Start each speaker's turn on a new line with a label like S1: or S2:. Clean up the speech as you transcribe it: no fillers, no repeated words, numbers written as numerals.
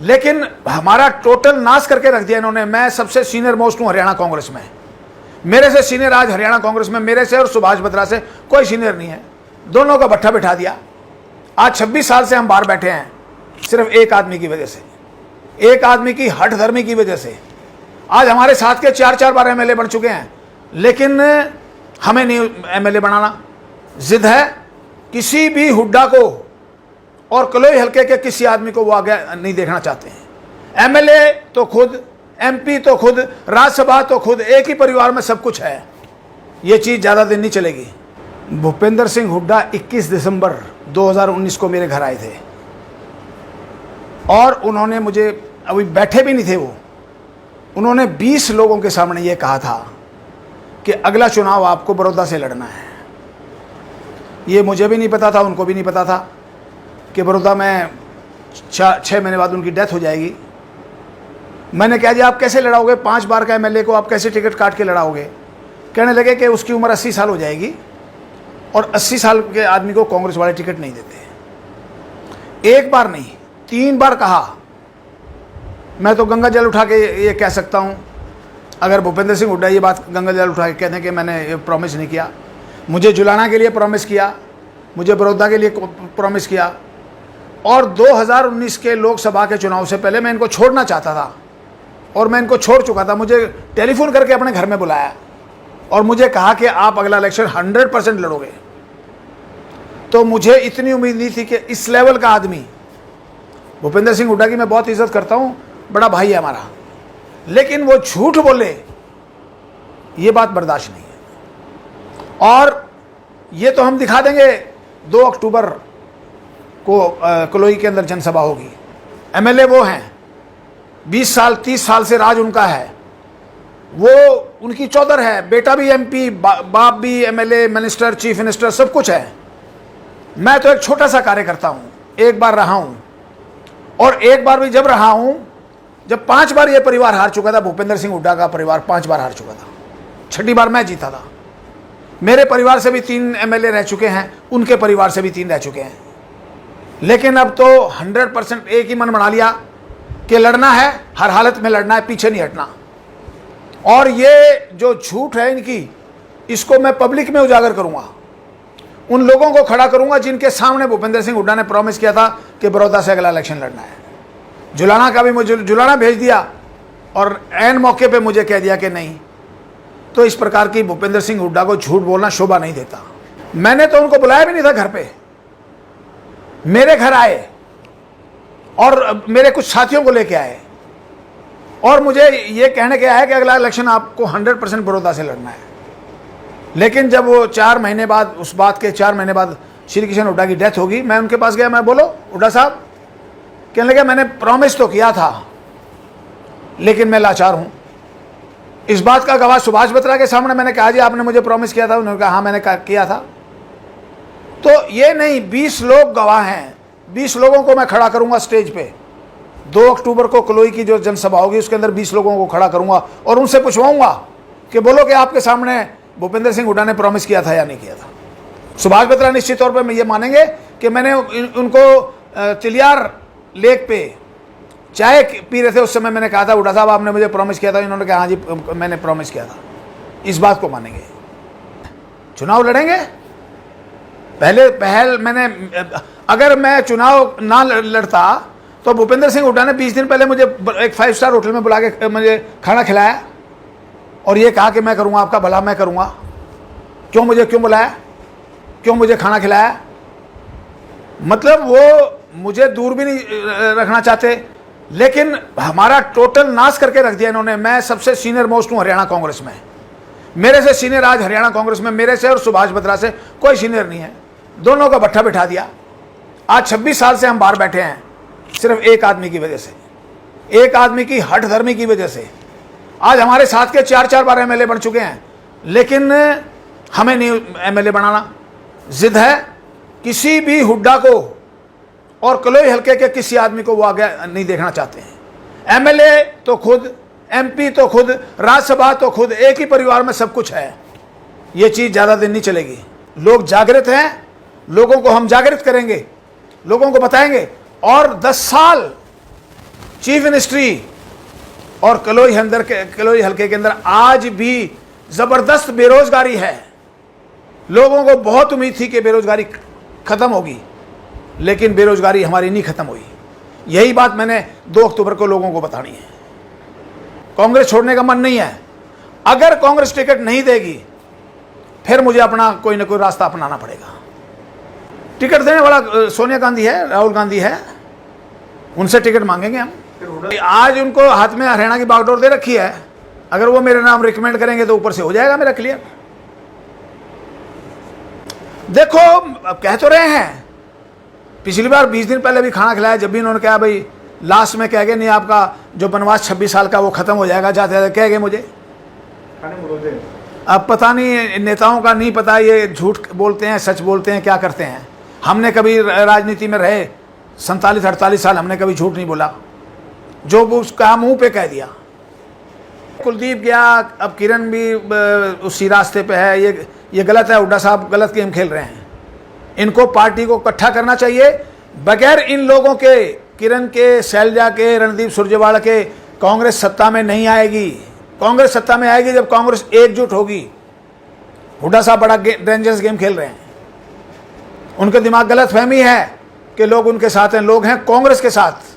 S1: लेकिन हमारा टोटल नाश करके रख दिया इन्होंने। मैं सबसे सीनियर मोस्ट हूं हरियाणा कांग्रेस में, मेरे से सीनियर आज हरियाणा कांग्रेस में मेरे से और सुभाष बत्रा से कोई सीनियर नहीं है। दोनों का भट्ठा बिठा दिया। आज 26 साल से हम बाहर बैठे हैं सिर्फ एक आदमी की वजह से, एक आदमी की हठ धर्मी की वजह से। आज हमारे साथ के 4-4 बार एमएलए बन चुके हैं, लेकिन हमें नहीं एमएलए बनाना। जिद है किसी भी हुड्डा को और कलोई हल्के के किसी आदमी को वो आगे नहीं देखना चाहते हैं। एमएलए तो खुद, एमपी तो खुद, राज्यसभा तो खुद, एक ही परिवार में सब कुछ है। ये चीज ज्यादा दिन नहीं चलेगी। भूपेंद्र सिंह हुड्डा 21 दिसंबर 2019 को मेरे घर आए थे और उन्होंने मुझे, अभी बैठे भी नहीं थे वो, उन्होंने 20 लोगों के सामने ये कहा था कि अगला चुनाव आपको बड़ौदा से लड़ना है। ये मुझे भी नहीं पता था, उनको भी नहीं पता था कि बड़ौदा में 6 महीने बाद उनकी डेथ हो जाएगी। मैंने कहा जी आप कैसे लड़ाओगे, 5 बार का एमएलए को आप कैसे टिकट काट के लड़ाओगे। कहने लगे कि उसकी उम्र 80 साल हो जाएगी और 80 साल के आदमी को कांग्रेस वाले टिकट नहीं देते। एक बार नहीं, 3 बार कहा। मैं तो गंगा जल उठा के ये कह सकता हूँ, अगर भूपेंद्र सिंह हुड्डा ये बात गंगा जल उठा के कहते हैं कि मैंने ये प्रॉमिस नहीं किया। मुझे जुलाना के लिए प्रॉमिस किया, मुझे बड़ौदा के लिए प्रॉमिस किया, और 2019 के लोकसभा के चुनाव से पहले मैं इनको छोड़ना चाहता था और मैं इनको छोड़ चुका था। मुझे टेलीफोन करके अपने घर में बुलाया और मुझे कहा कि आप अगला इलेक्शन 100% लड़ोगे। तो मुझे इतनी उम्मीद नहीं थी कि इस लेवल का आदमी, भूपेंद्र सिंह हुड्डा की मैं बहुत इज्जत करता हूँ, बड़ा भाई है हमारा, लेकिन वो झूठ बोले ये बात बर्दाश्त नहीं है। और ये तो हम दिखा देंगे 2 अक्टूबर को कलोई के अंदर जनसभा होगी। एमएलए वो हैं, 20 साल 30 साल से राज उनका है, वो उनकी चौधर है, बेटा भी एमपी, बाप भी एमएलए, मिनिस्टर, चीफ मिनिस्टर, सब कुछ है। मैं तो एक छोटा सा कार्यकर्ता हूँ, एक बार रहा हूँ, और एक बार भी जब रहा हूँ जब 5 बार ये परिवार हार चुका था। भूपेंद्र सिंह हुड्डा का परिवार 5 बार हार चुका था, 6ठी बार मैं जीता था। मेरे परिवार से भी 3 एमएलए रह चुके हैं, उनके परिवार से भी 3 रह चुके हैं। लेकिन अब तो 100% एक ही मन बना लिया कि लड़ना है, हर हालत में लड़ना है, पीछे नहीं हटना। और ये जो झूठ है इनकी, इसको मैं पब्लिक में उजागर करूंगा, उन लोगों को खड़ा करूंगा जिनके सामने भूपेंद्र सिंह हुड्डा ने प्रॉमिस किया था कि बड़ौदा से अगला इलेक्शन लड़ना है। जुलाना का भी मुझे जुलाना भेज दिया और ऐन मौके पे मुझे कह दिया कि नहीं। तो इस प्रकार की भूपेंद्र सिंह हुड्डा को झूठ बोलना शोभा नहीं देता। मैंने तो उनको बुलाया भी नहीं था घर पे, मेरे घर आए और मेरे कुछ साथियों को लेके आए और मुझे ये कहने के आया कि अगला इलेक्शन आपको 100% बड़ौदा से लड़ना है। लेकिन जब वो 4 महीने बाद, उस बात के 4 महीने बाद श्री किशन हुड्डा की डेथ होगी, मैं उनके पास गया, मैं बोलो हुड्डा साहब, कहने लगे मैंने प्रॉमिस तो किया था लेकिन मैं लाचार हूं। इस बात का गवाह सुभाष बत्रा के सामने मैंने कहा जी आपने मुझे प्रॉमिस किया था। उन्होंने कहा हाँ मैंने किया था। तो ये नहीं, 20 लोग गवाह हैं, 20 लोगों को मैं खड़ा करूंगा स्टेज पे। 2 अक्टूबर को कलोई की जो जनसभा होगी उसके अंदर 20 लोगों को खड़ा करूंगा और उनसे पूछवाऊंगा कि बोलो कि आपके सामने भूपेंद्र सिंह हुड्डा ने प्रॉमिस किया था या नहीं किया था। सुभाष बत्रा निश्चित तौर पर ये मानेंगे कि मैंने उनको तिलियार लेक पे चाय पी रहे थे उस समय मैंने कहा था हुड्डा साहब आपने मुझे प्रॉमिस किया था। इन्होंने कहा हाँ जी मैंने प्रॉमिस किया था। इस बात को मानेंगे। चुनाव लड़ेंगे, पहल मैंने, अगर मैं चुनाव ना लड़ता तो भूपेंद्र सिंह हुड्डा ने 20 दिन पहले मुझे एक 5 स्टार होटल में बुला के मुझे खाना खिलाया और ये कहा कि मैं करूंगा आपका भला, मैं करूंगा। क्यों बुलाया, क्यों मुझे खाना खिलाया? मतलब वो मुझे दूर भी नहीं रखना चाहते, लेकिन हमारा टोटल नाश करके रख दिया इन्होंने। मैं सबसे सीनियर मोस्ट हूं हरियाणा कांग्रेस में, मेरे से सीनियर आज हरियाणा कांग्रेस में मेरे से और सुभाष बत्रा से कोई सीनियर नहीं है। दोनों का भट्ठा बिठा दिया। आज 26 साल से हम बाहर बैठे हैं सिर्फ एक आदमी की वजह से, एक आदमी की हठ धर्मी की वजह से। आज हमारे साथ के 4-4 बार एमएलए बन चुके हैं, लेकिन हमें नहीं एमएलए बनाना। जिद है किसी भी हुड्डा को और कलोई हल्के के किसी आदमी को वो आगे नहीं देखना चाहते हैं। एमएलए तो खुद, एमपी तो खुद, राज्यसभा तो खुद, एक ही परिवार में सब कुछ है। ये चीज ज्यादा दिन नहीं चलेगी। लोग जागृत हैं, लोगों को हम जागृत करेंगे, लोगों को बताएंगे। और 10 साल चीफ मिनिस्ट्री और कलोई हल्के के अंदर आज भी जबरदस्त बेरोजगारी है। लोगों को बहुत उम्मीद थी कि बेरोजगारी खत्म होगी, लेकिन बेरोजगारी हमारी नहीं खत्म हुई। यही बात मैंने 2 अक्टूबर को लोगों को बतानी है। कांग्रेस छोड़ने का मन नहीं है। अगर कांग्रेस टिकट नहीं देगी फिर मुझे अपना कोई ना कोई रास्ता अपनाना पड़ेगा। टिकट देने वाला सोनिया गांधी है, राहुल गांधी है, उनसे टिकट मांगेंगे हम। आज उनको हाथ में हरियाणा की बागडोर दे रखी है, अगर वो मेरे नाम रिकमेंड करेंगे तो ऊपर से हो जाएगा मेरा क्लियर। देखो, अब कह तो रहे हैं, पिछली बार 20 दिन पहले भी खाना खिलाया, जब भी इन्होंने कहा भाई लास्ट में कह गए नहीं आपका जो बनवास 26 साल का वो खत्म हो जाएगा, जाते जाते कह गए मुझे। अब पता नहीं, नेताओं का नहीं पता ये झूठ बोलते हैं सच बोलते हैं क्या करते हैं। हमने कभी राजनीति में रहे 47-48 साल, हमने कभी झूठ नहीं बोला, जो उसका मुंह पे कह दिया। कुलदीप गया, अब किरण भी उसी रास्ते पे है। ये गलत है, हुड्डा साहब गलत गेम खेल रहे हैं। इनको पार्टी को इकट्ठा करना चाहिए। बगैर इन लोगों के, किरण के, शैलजा के, रणदीप सुरजेवाला के, कांग्रेस सत्ता में नहीं आएगी। कांग्रेस सत्ता में आएगी जब कांग्रेस एकजुट होगी। हुड्डा साहब बड़ा डेंजरस गेम खेल रहे हैं। उनके दिमाग गलत फहमी है कि लोग उनके साथ हैं, लोग हैं कांग्रेस के साथ।